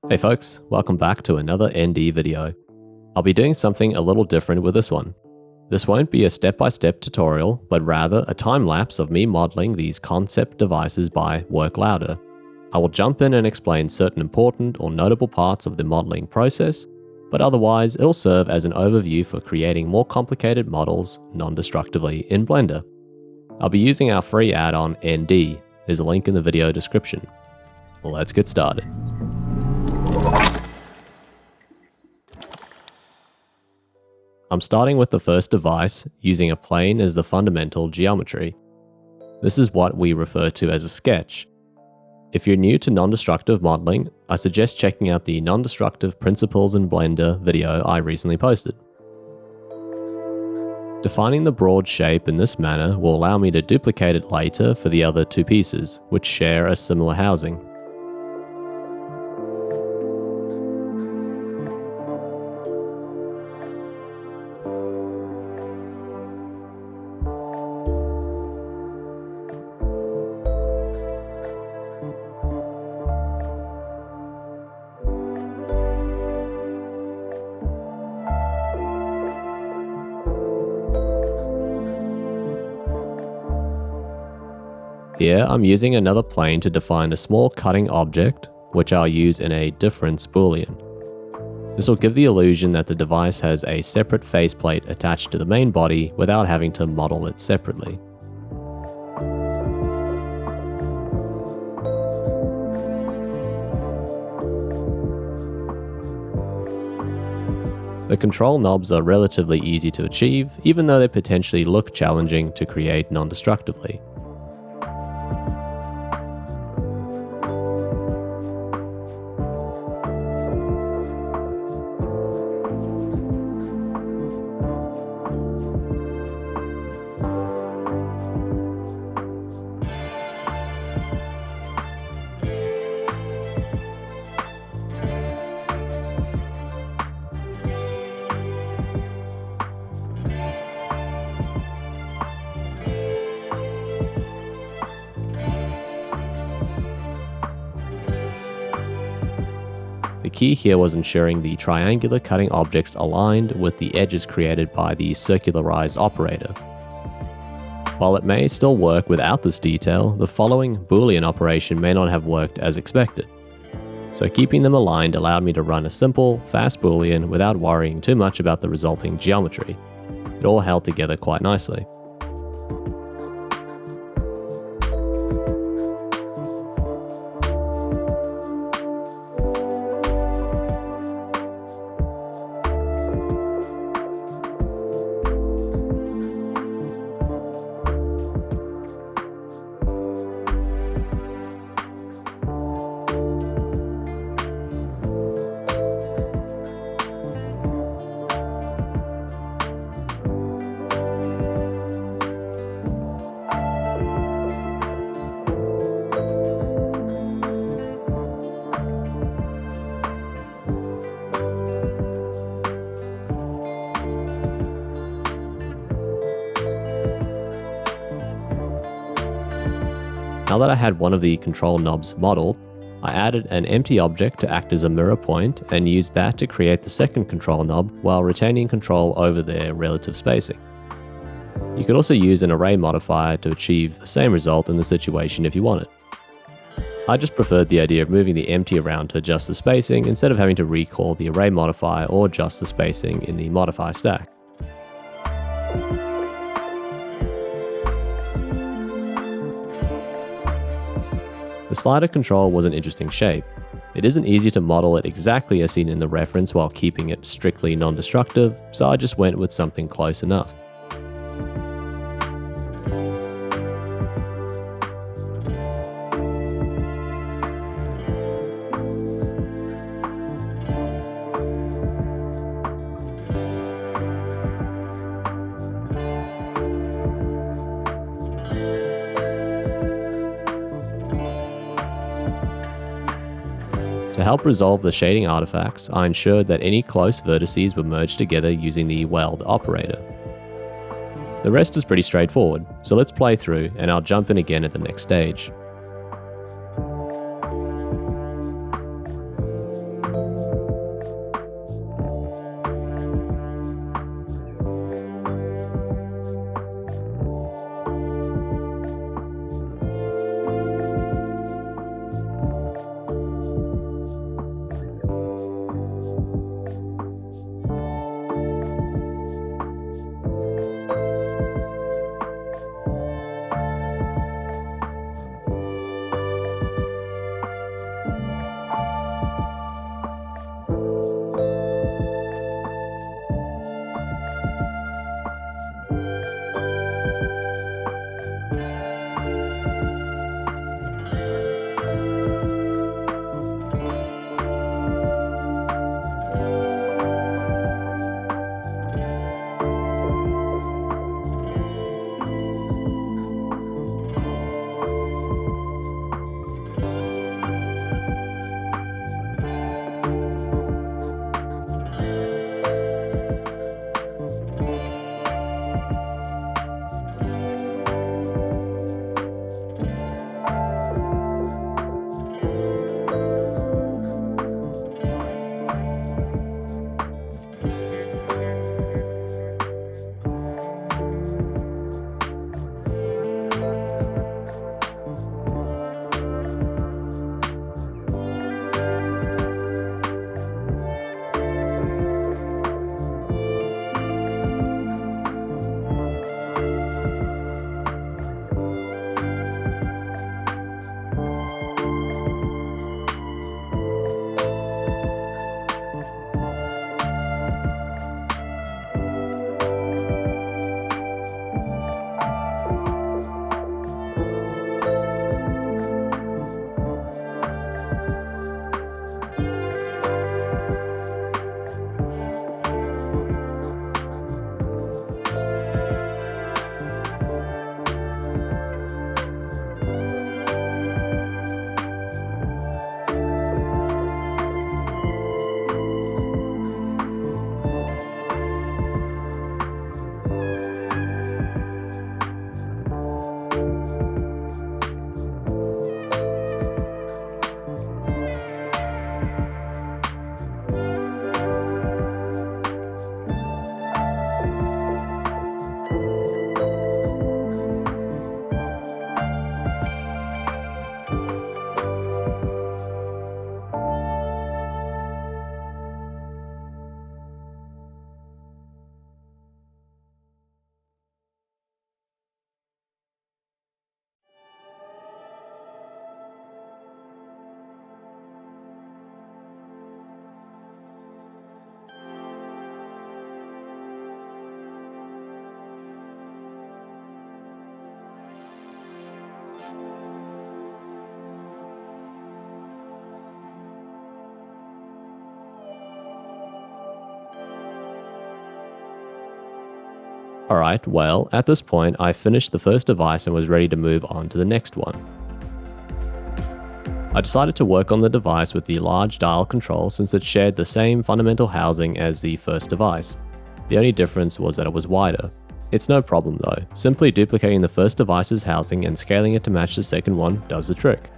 Hey folks, welcome back to another ND video. I'll be doing something a little different with this one. This won't be a step-by-step tutorial, but rather a time lapse of me modeling these concept devices by Work Louder. I will jump in and explain certain important or notable parts of the modeling process, but otherwise it'll serve as an overview for creating more complicated models non-destructively in Blender. I'll be using our free add-on ND. There's a link in the video description. Let's get started. I'm starting with the first device, using a plane as the fundamental geometry. This is what we refer to as a sketch. If you're new to non-destructive modeling, I suggest checking out the Non-Destructive Principles in Blender video I recently posted. Defining the broad shape in this manner will allow me to duplicate it later for the other two pieces, which share a similar housing. Here, I'm using another plane to define a small cutting object, which I'll use in a difference boolean. This will give the illusion that the device has a separate faceplate attached to the main body without having to model it separately. The control knobs are relatively easy to achieve, even though they potentially look challenging to create non-destructively. The key here was ensuring the triangular cutting objects aligned with the edges created by the circularize operator. While it may still work without this detail, the following Boolean operation may not have worked as expected. So keeping them aligned allowed me to run a simple, fast Boolean without worrying too much about the resulting geometry. It all held together quite nicely. Now that I had one of the control knobs modeled, I added an empty object to act as a mirror point and used that to create the second control knob while retaining control over their relative spacing. You could also use an array modifier to achieve the same result in the situation if you wanted. I just preferred the idea of moving the empty around to adjust the spacing instead of having to recall the array modifier or adjust the spacing in the modifier stack. The slider control was an interesting shape. It isn't easy to model it exactly as seen in the reference while keeping it strictly non-destructive, so I just went with something close enough. To help resolve the shading artifacts, I ensured that any close vertices were merged together using the weld operator. The rest is pretty straightforward, so let's play through and I'll jump in again at the next stage. Alright, well, at this point, I finished the first device and was ready to move on to the next one. I decided to work on the device with the large dial control since it shared the same fundamental housing as the first device. The only difference was that it was wider. It's no problem though, simply duplicating the first device's housing and scaling it to match the second one does the trick.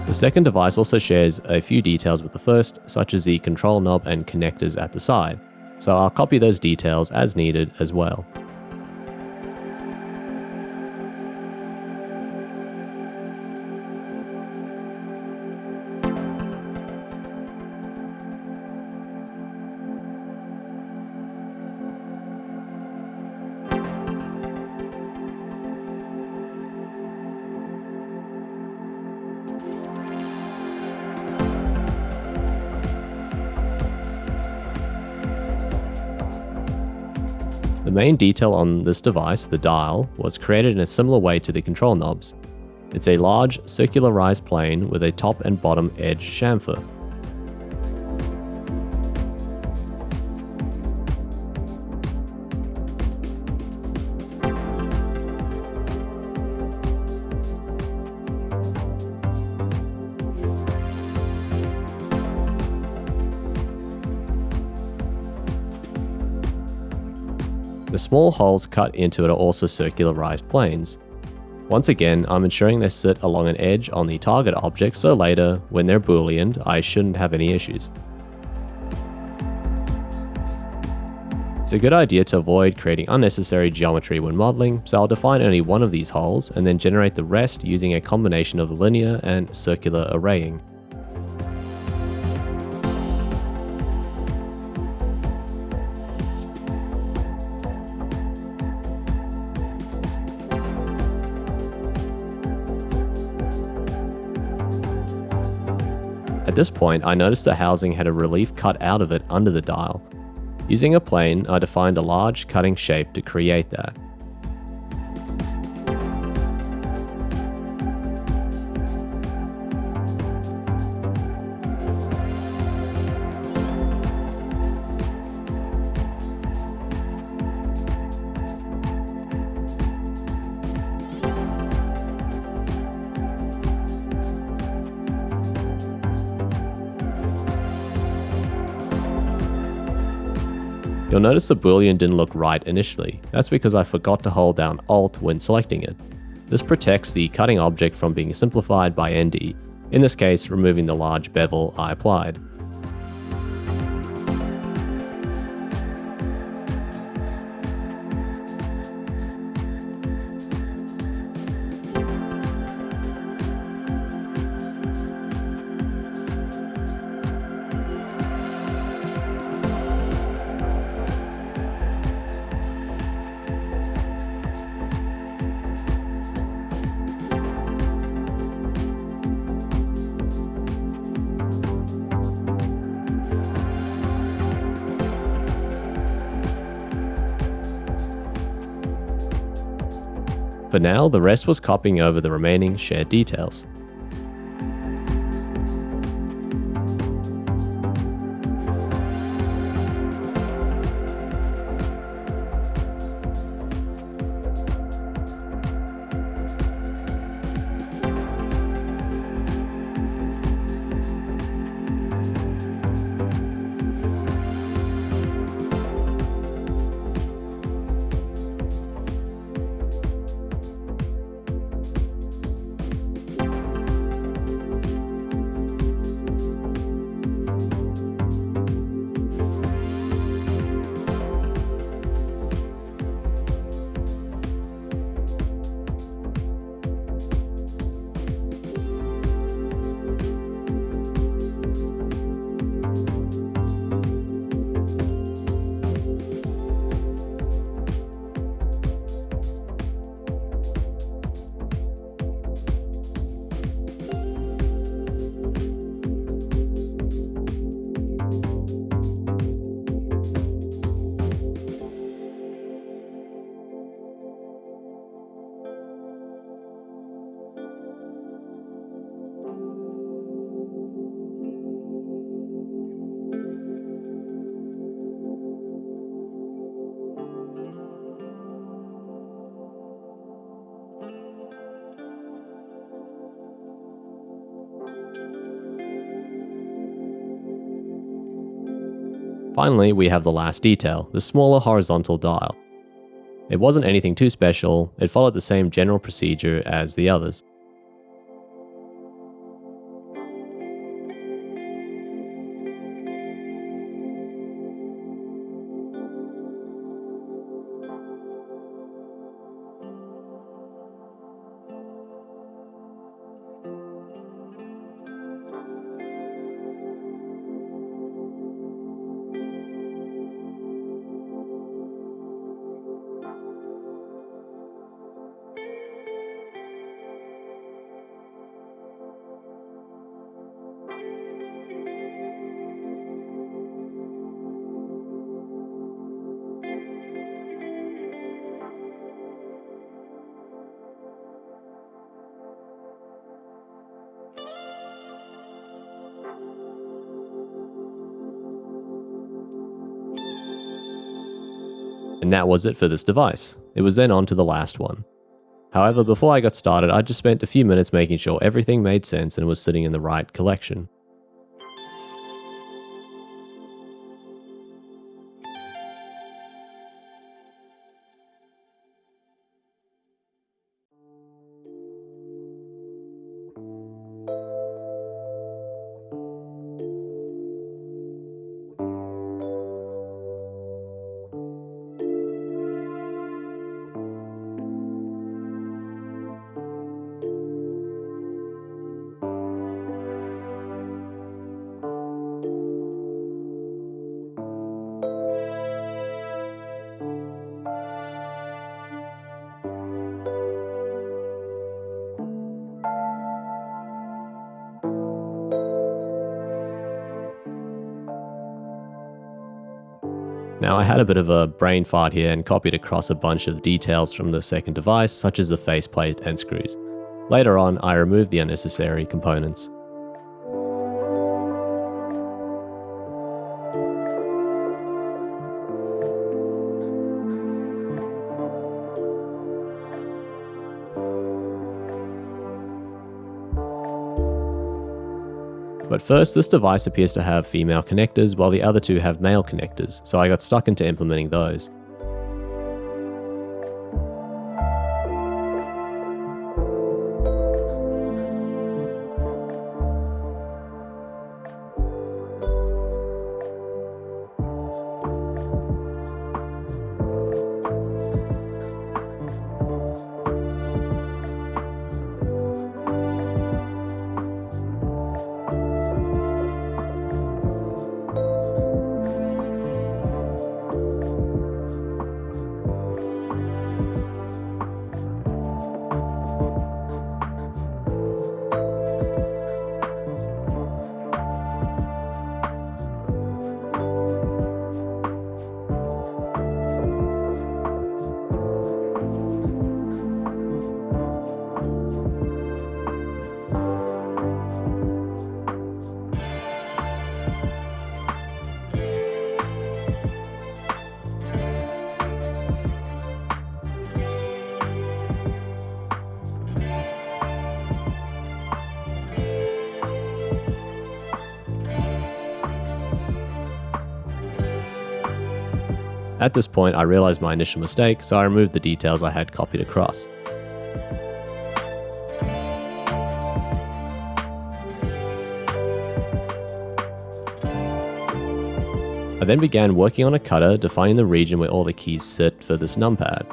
The second device also shares a few details with the first, such as the control knob and connectors at the side, so I'll copy those details as needed as well. The main detail on this device, the dial, was created in a similar way to the control knobs. It's a large, circularized plane with a top and bottom edge chamfer. The small holes cut into it are also circularized planes. Once again, I'm ensuring they sit along an edge on the target object so later, when they're booleaned, I shouldn't have any issues. It's a good idea to avoid creating unnecessary geometry when modeling, so I'll define only one of these holes and then generate the rest using a combination of linear and circular arraying. At this point, I noticed the housing had a relief cut out of it under the dial. Using a plane, I defined a large cutting shape to create that. You'll notice the boolean didn't look right initially. That's because I forgot to hold down Alt when selecting it. This protects the cutting object from being simplified by ND, in this case removing the large bevel I applied. For now, the rest was copying over the remaining shared details. Finally, we have the last detail, the smaller horizontal dial. It wasn't anything too special, it followed the same general procedure as the others. And that was it for this device. It was then on to the last one. However, before I got started, I just spent a few minutes making sure everything made sense and was sitting in the right collection. Now I had a bit of a brain fart here and copied across a bunch of details from the second device, such as the faceplate and screws. Later on, I removed the unnecessary components. But first, this device appears to have female connectors while the other two have male connectors, so I got stuck into implementing those. At this point, I realized my initial mistake, so I removed the details I had copied across. I then began working on a cutter, defining the region where all the keys sit for this numpad.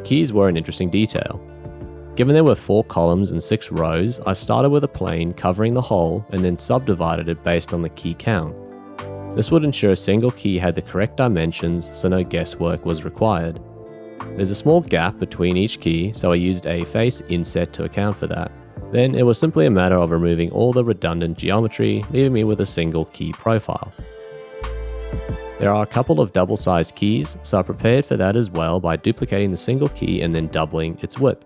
Keys were an interesting detail. Given there were 4 columns and 6 rows, I started with a plane covering the whole and then subdivided it based on the key count. This would ensure a single key had the correct dimensions so no guesswork was required. There's a small gap between each key, so I used a face inset to account for that. Then it was simply a matter of removing all the redundant geometry, leaving me with a single key profile. There are a couple of double-sized keys, so I prepared for that as well by duplicating the single key and then doubling its width.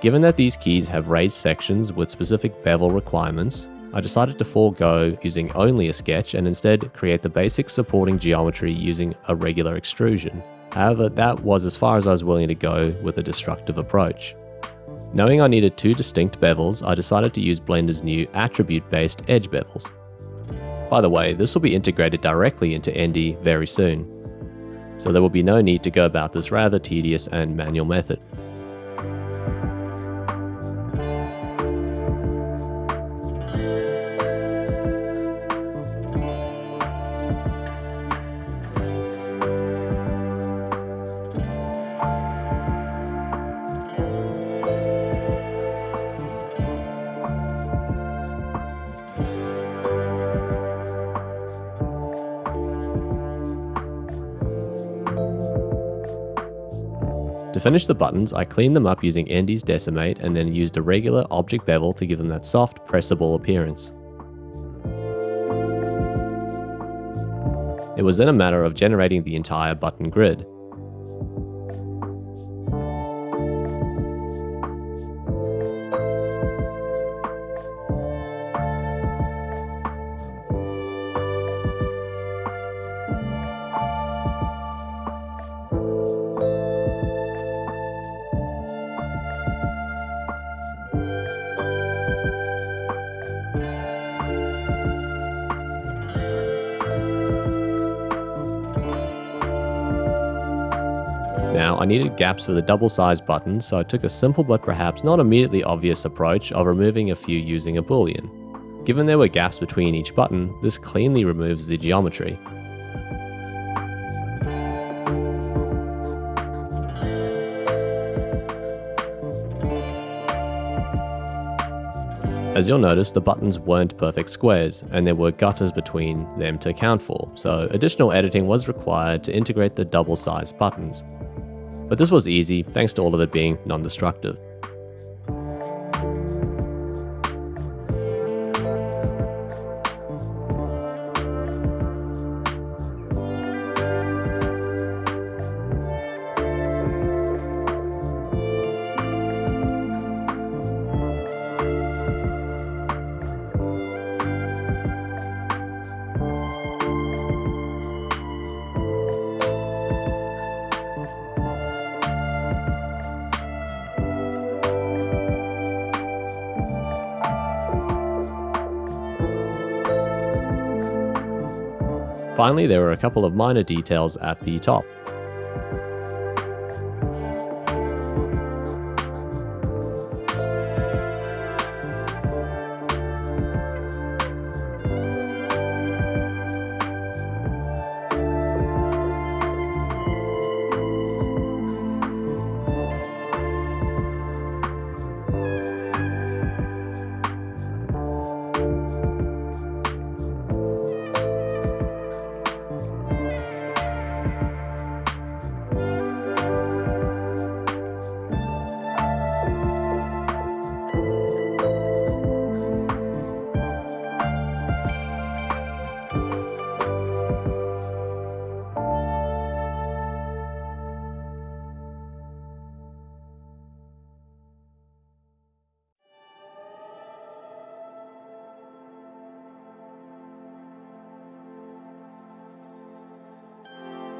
Given that these keys have raised sections with specific bevel requirements, I decided to forego using only a sketch and instead create the basic supporting geometry using a regular extrusion. However, that was as far as I was willing to go with a destructive approach. Knowing I needed two distinct bevels, I decided to use Blender's new attribute-based edge bevels. By the way, this will be integrated directly into ND very soon, so there will be no need to go about this rather tedious and manual method. To finish the buttons, I cleaned them up using ND's Decimate and then used a regular object bevel to give them that soft, pressable appearance. It was then a matter of generating the entire button grid. Now, I needed gaps for the double-sized buttons, so I took a simple but perhaps not immediately obvious approach of removing a few using a boolean. Given there were gaps between each button, this cleanly removes the geometry. As you'll notice, the buttons weren't perfect squares, and there were gutters between them to account for, so additional editing was required to integrate the double-sized buttons. But this was easy, thanks to all of it being non-destructive. Finally, there were a couple of minor details at the top.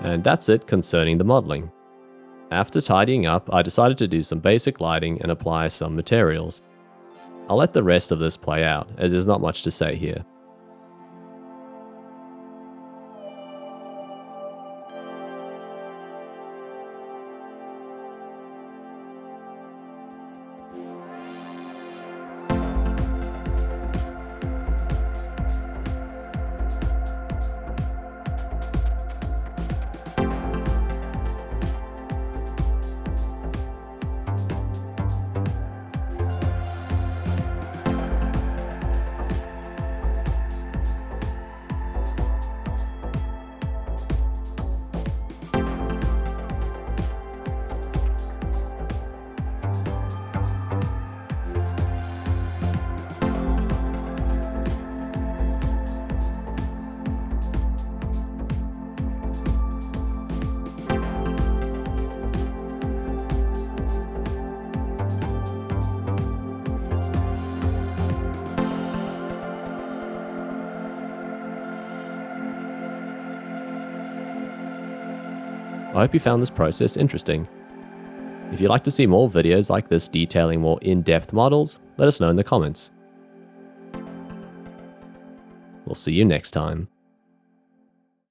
And that's it concerning the modeling. After tidying up, I decided to do some basic lighting and apply some materials. I'll let the rest of this play out, as there's not much to say here. I hope you found this process interesting. If you'd like to see more videos like this detailing more in-depth models, let us know in the comments. We'll see you next time.